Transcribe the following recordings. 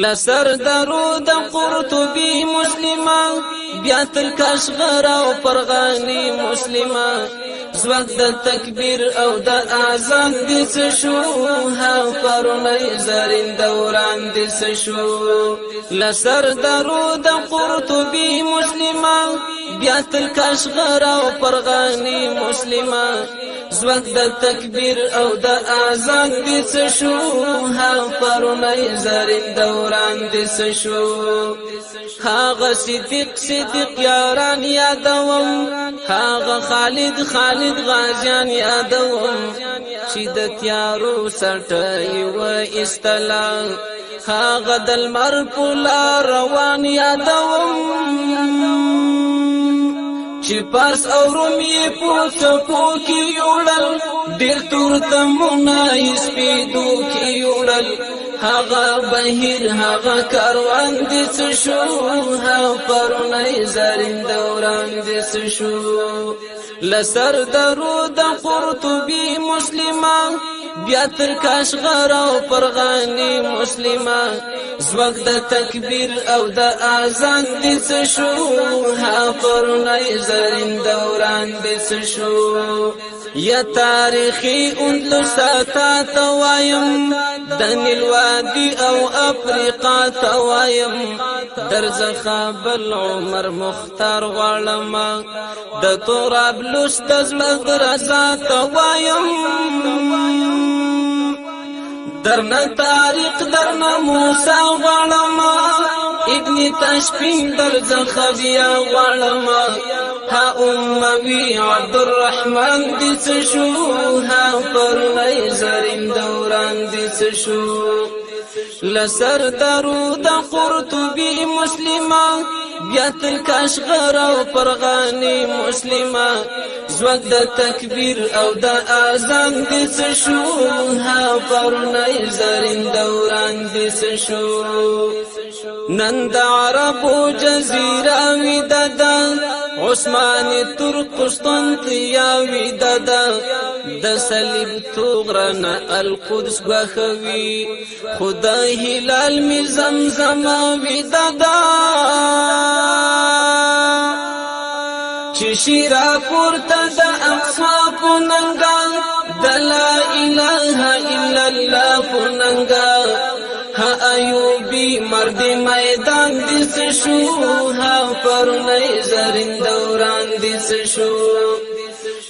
لسر درود قرطبی مسلمان بیا تل کاشغر او پرغانی مسلمان زوق د تکبیر او د اذان دس شو ها پرونی زرین دوران دس شو لسر درود قرطبی مسلمان بیا تل کاشغر او پرغانی مسلمان زوق د تکبیر او د اذان دس شو ها پرونی زرین دوران دس شو هاغه صدیق یاران یادوم هاغه خالد غازیان یادوم چې د تیارو سټي و استلا هاغه دل مر پولا روان یادوم چې پاس او رومي پوڅکو کې یوړل ډېر تور تمونه سپیدو کې یوړل هاغه بهیر هاغه کاروان دس شو ها پرونی زرین دوران دس شو لسر درود قرطبی مسلمان بیا تر کاشغر او پرغانی مسلمان زوق د تکبیر او د اذان دس شو ها پرونی زرین دوران دس شو یا تاریخی اندلسا تا توایم دنیل وادی او افریقا توایم درز خابل عمر مختار غالما د توراب لست دزلغ رضا توایم درنا تاریخ درنا موسیٰ غالما ابن تشبین درز خبیا غالما ها اموی عبدالرحمن دس شو ها پرونی زرین دوران دس شو لسر درود قرطبی مسلمان بیا تل کاشغر او پرغانی مسلمان زوق د تکبیر او د اذان دس شو ها پرونی زرین دوران دس شو نن د عربو جزیره وی ددا عثمان ترک قسطنطنیه وی ددا د صلیب توغرن القدس غخوی خدای هلال می زمزم وی ددا چې شیرا پورته د اقصا پوننګا د لا اله الا الله پوننګا ها ایوبی مرد میدان دس شو ها پرونی زرین دوران دس شو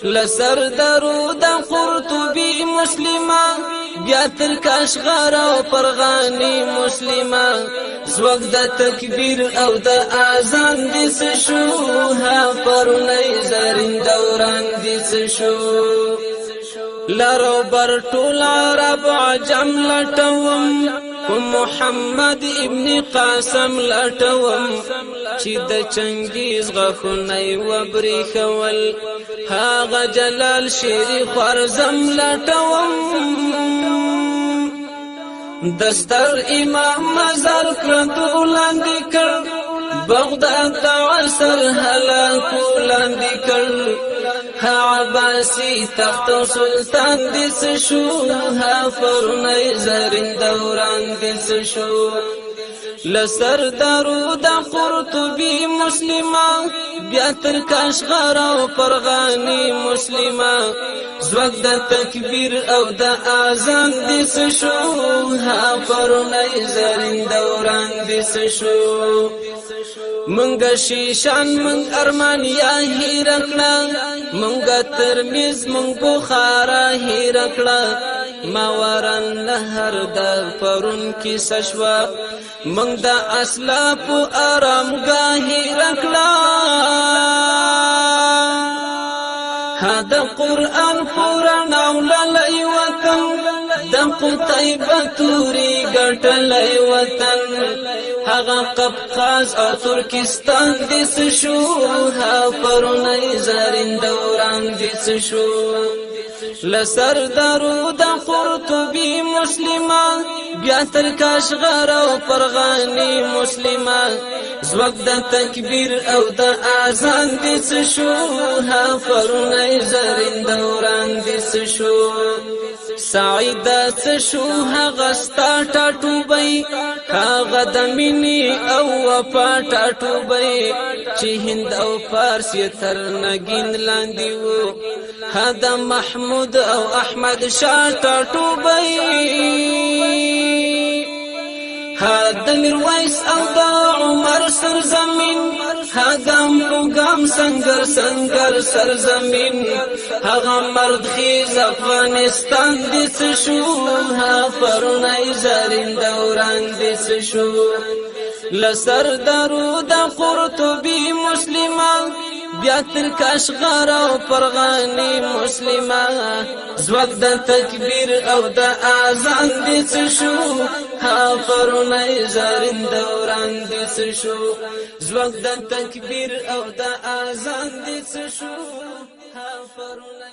لسر درود قرطبی مسلمان بیا تر کاشغر او پرغانی مسلمان زوق د تکبیر او د اذان دس شو ها پرونی زرین دوران دس شو لارو بر ټول عرب عجم لټوم محمد ابن قاسم لټوم چې د چنګیز غخنی و بریخول هاغه جلال شیری خرزم لټوم دستر امام مزار کړو لاندې کړ بغداد د عصر هلاکو لاندې کړ ها عباسی تخت سلطان دس شو ها پرونی زرین دوران دس شو لسر درود قرطبی مسلمان بیا تر کاشغر او پرغانی مسلمان زوق د تکبیر او د اذان دس شو ها پرونی زرین دوران دس شو منگا شیشان منگ ارمانیا ہی رکھنا منگا ترمیز منگ بخارا ہی رکھنا ماوران نهر دا پرون کی سشوا منگ دا اسلاپ آرامگاہی رکھنا هذا قرآن قرآن اولای وطن د قطیبه توري ګټلای وطن هغه قفقاز او ترکستان دس شو ها پرونی زرین دوران دس شو لسر درود قرطبی مسلمان بیا تر کاشغر او پرغانی مسلمان زوق د تکبیر او د اذان دس شو ها پرونی زرین دوران دس شو سعید سشو هغه ستا ټاټوبۍ هغه د مینې او وفا ټاټوبۍ چې هند او فارس یې تر نګین لاندې وو هدا محمود او احمد شاه ټاټوبۍ هذا میرویس او دا عمر سرزمین هغم پوګام سنگر سرزمین هغه مرد خیز افغانستان دې شو ها پرونی زرین دوران دې شو لسر درود قرطبی مسلمان بیا تر کاشغر او پرغانی مسلمه زوګ د تکبیر او د اذان دې شو ها پرونی زرین دوران دې شو زوګ د تکبیر او د اذان دې شو ها پرونی